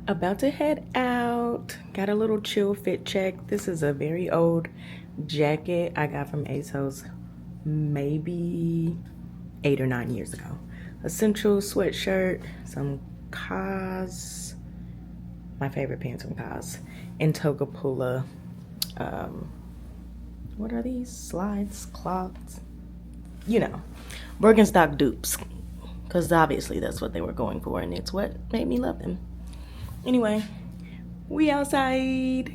About to head out. Got a little chill fit check. This is a very old jacket I got from ASOS maybe 8 or 9 years ago. Essential sweatshirt, some Kaz, my favorite pants from Kaz, and Togapula. What are these? Slides, clogs? You know, Birkenstock dupes. Because obviously that's what they were going for, and it's what made me love them. Anyway, we outside.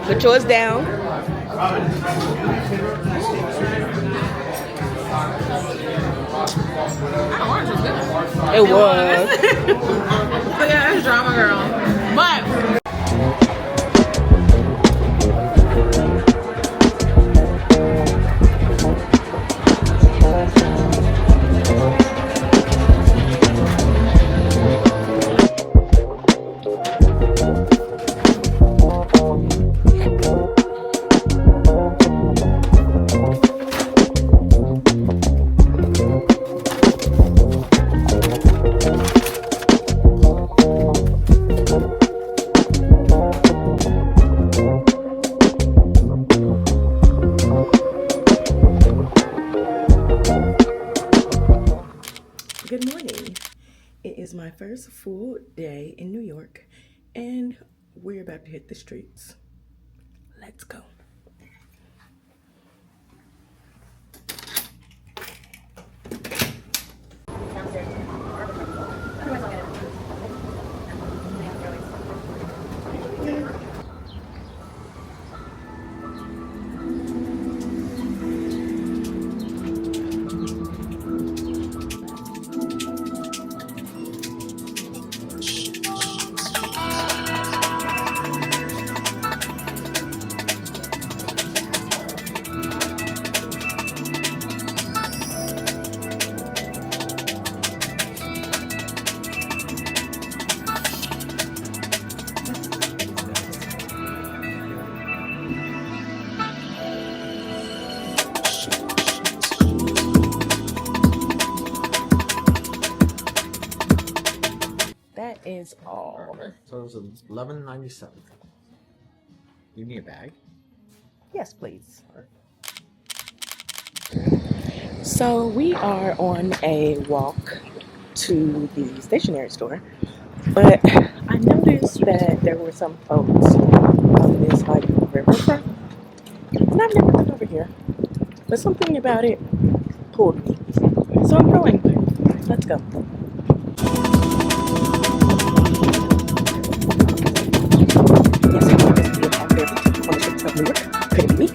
Put yours down. It was. But yeah, that's drama girl. But good morning. It is my first full day in New York, and we're about to hit the streets. Let's go. That is all. Okay, so it was $11.97. You need a bag? Yes, please. So we are on a walk to the stationery store, but I noticed that there were some folks on this like riverfront, and I've never been over here, but something about it pulled me. So I'm going. Let's go. Yes, I want this to be a part of on the streets of New York. Could it be me?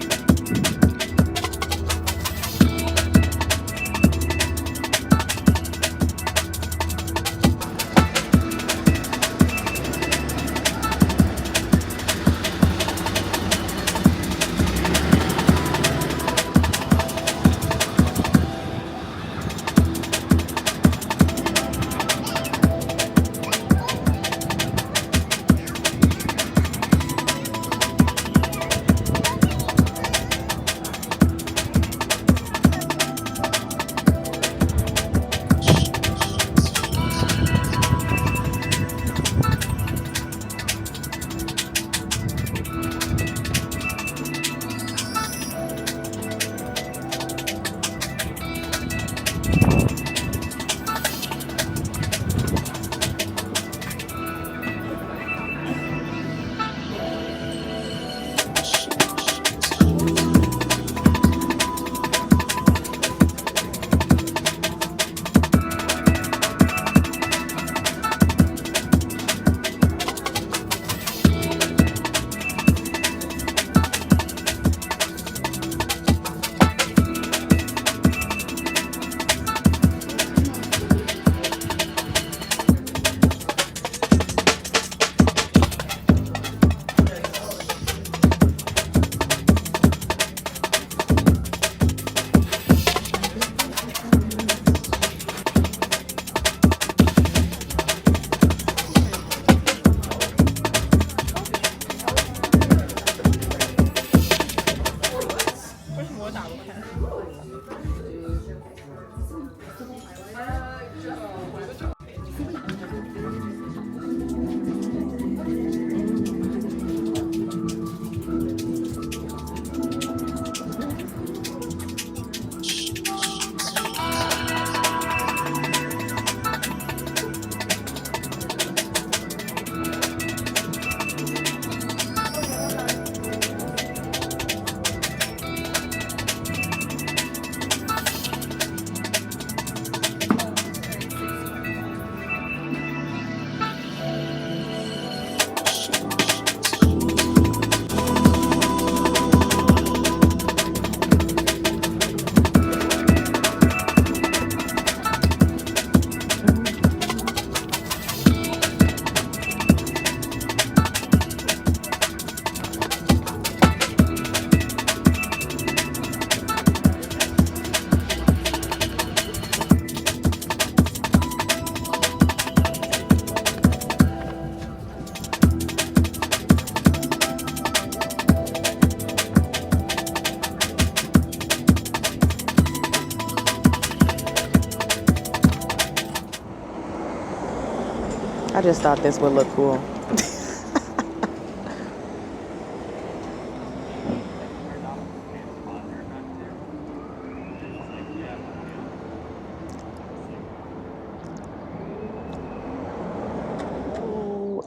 just thought this would look cool.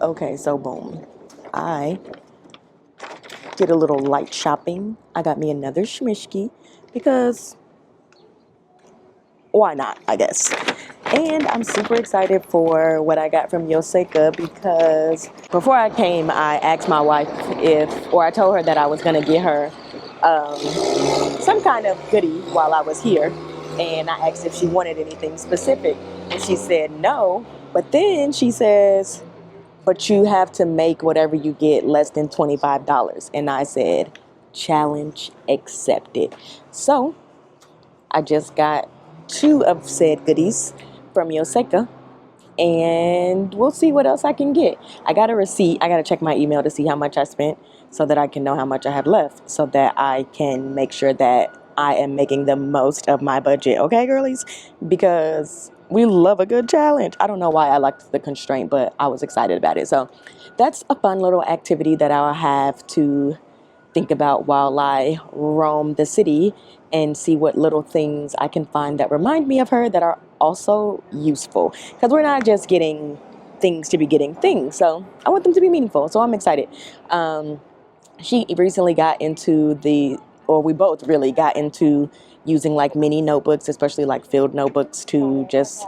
Okay, so boom. I did a little light shopping. I got me another shmishki because why not, I guess. And I'm super excited for what I got from Yoseka because before I came, I asked my wife I told her that I was going to get her some kind of goodie while I was here. And I asked if she wanted anything specific. And she said no. But then she says, but you have to make whatever you get less than $25. And I said, challenge accepted. So I just got 2 of said goodies from Yoseka, and we'll see what else I can get. I got a receipt. I got to check my email to see how much I spent so that I can know how much I have left so that I can make sure that I am making the most of my budget. Okay, girlies? Because we love a good challenge. I don't know why I liked the constraint, but I was excited about it. So that's a fun little activity that I'll have to think about while I roam the city and see what little things I can find that remind me of her that are also useful. Because we're not just getting things to be getting things. So I want them to be meaningful. So I'm excited. She recently got into we both really got into using like mini notebooks, especially like filled notebooks, to just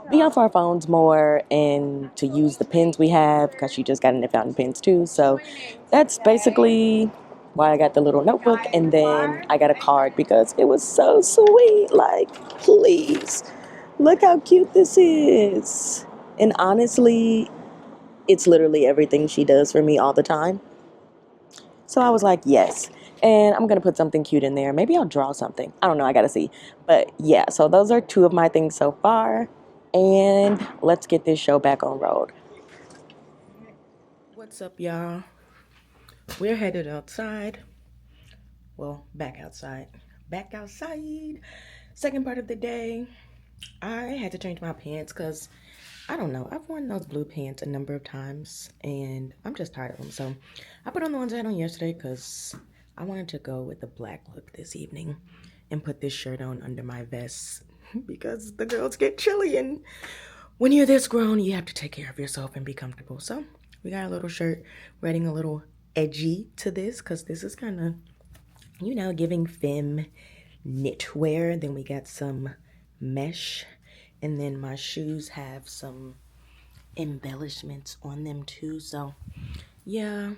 be off our phones more and to use the pens we have, because she just got into fountain pens too. So that's basically why I got the little notebook. And then I got a card because it was so sweet. Like, please, look how cute this is. And honestly, it's literally everything she does for me all the time. So I was like, yes. And I'm going to put something cute in there. Maybe I'll draw something. I don't know. I got to see. But yeah, so those are 2 of my things so far. And let's get this show back on road. What's up, y'all? We're headed outside. Well, back outside. Back outside. Second part of the day. I had to change my pants because, I don't know, I've worn those blue pants a number of times and I'm just tired of them. So I put on the ones I had on yesterday because I wanted to go with the black look this evening and put this shirt on under my vest because the girls get chilly, and when you're this grown, you have to take care of yourself and be comfortable. So we got a little shirt. We're adding a little edgy to this because this is kind of, you know, giving femme knitwear. Then we got some mesh, and then my shoes have some embellishments on them too. So yeah,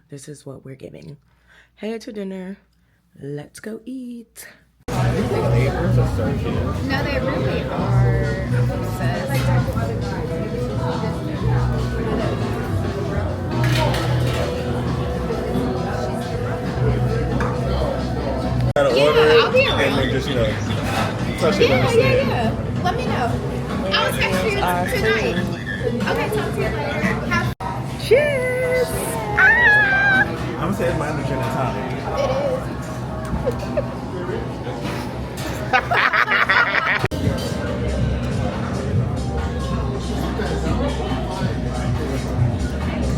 this is what we're giving. Head to dinner. Let's go eat. No, they really are. I'm obsessed. I'll be around. And then just, touch it. Yeah. Let me know. I'll text you tonight. Okay, talk to you later. Cheers! I'm gonna say it's my energy in the top. It is.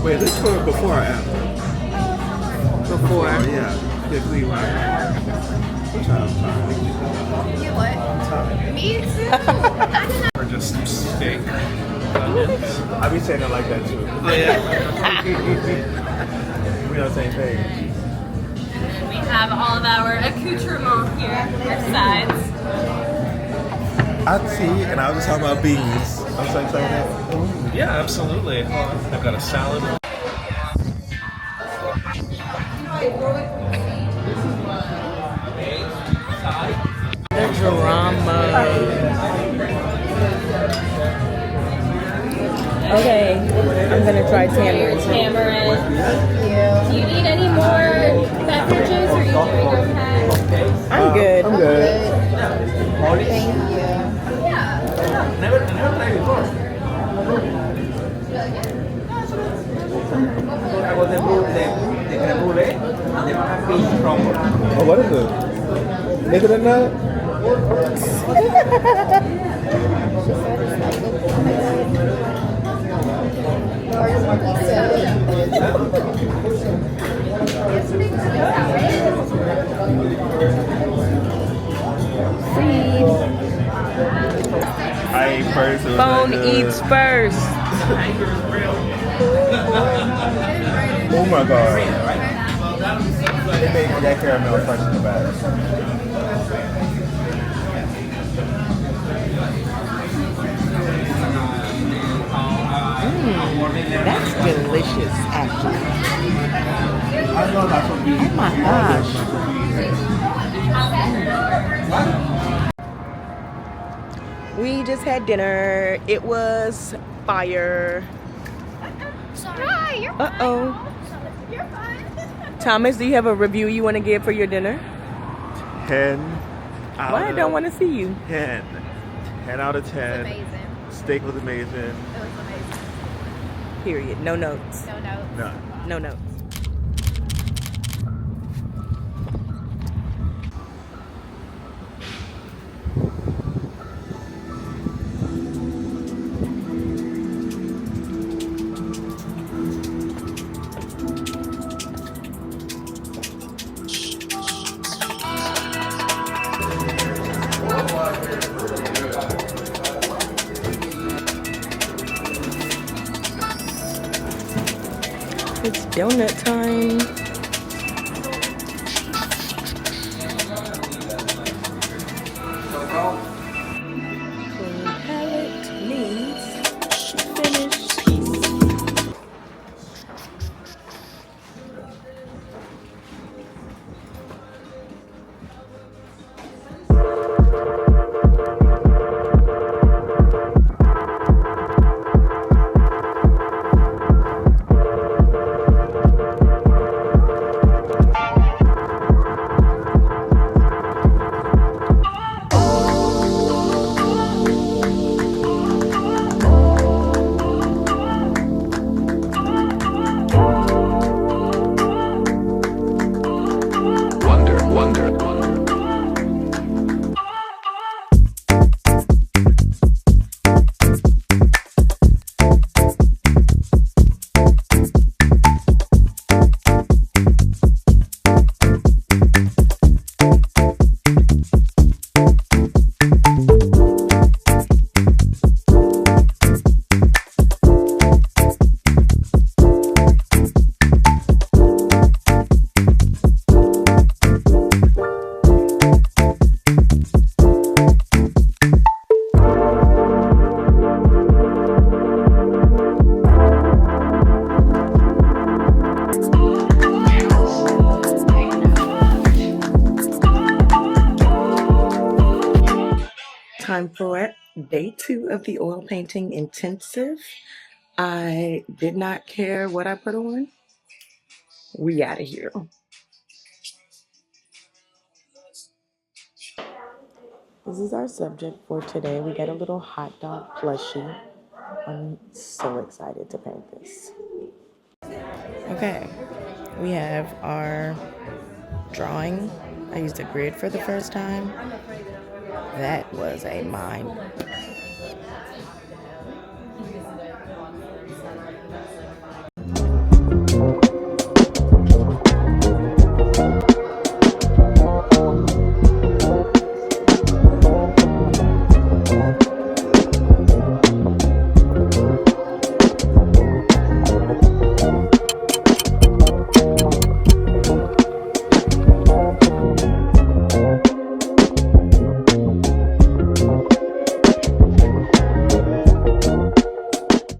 Wait, this was before or after? Before. Oh, yeah. Definitely right. I'm tired. You what? Me too. I did not. Or just steak. I be saying it like that too. Oh, yeah. We on the same page. We have all of our accoutrements here, our sides. Artsy, and I was just talking about beans. I'm so excited. Yeah, absolutely. I've got a salad. The drama. Okay, I'm gonna try tamarind. Tamarind. Do you need any more beverages, or are you doing okay? I'm good. I'm good. Thank you. Never tried before. Oh, what is it? Is it a nut? I ate first. It was Phone not good. eats first. Oh my god. They made that caramel fresh in the bag. That's delicious, actually. I know that's what we. Oh my gosh. We just had dinner. It was fire. Hi, you're fine. Uh-oh. You're fine. Thomas, do you have a review you want to give for your dinner? 10 out Why I of don't want to see you? 10. 10 out of 10. Amazing. Steak was amazing. It was amazing. Period. No notes. No notes. None. No notes. It's donut time. Clean palette means finished piece. Time for day 2 of the oil painting intensive. I did not care what I put on. We out of here. This is our subject for today. We got a little hot dog plushie. I'm so excited to paint this. Okay, we have our drawing. I used a grid for the first time. That was a mind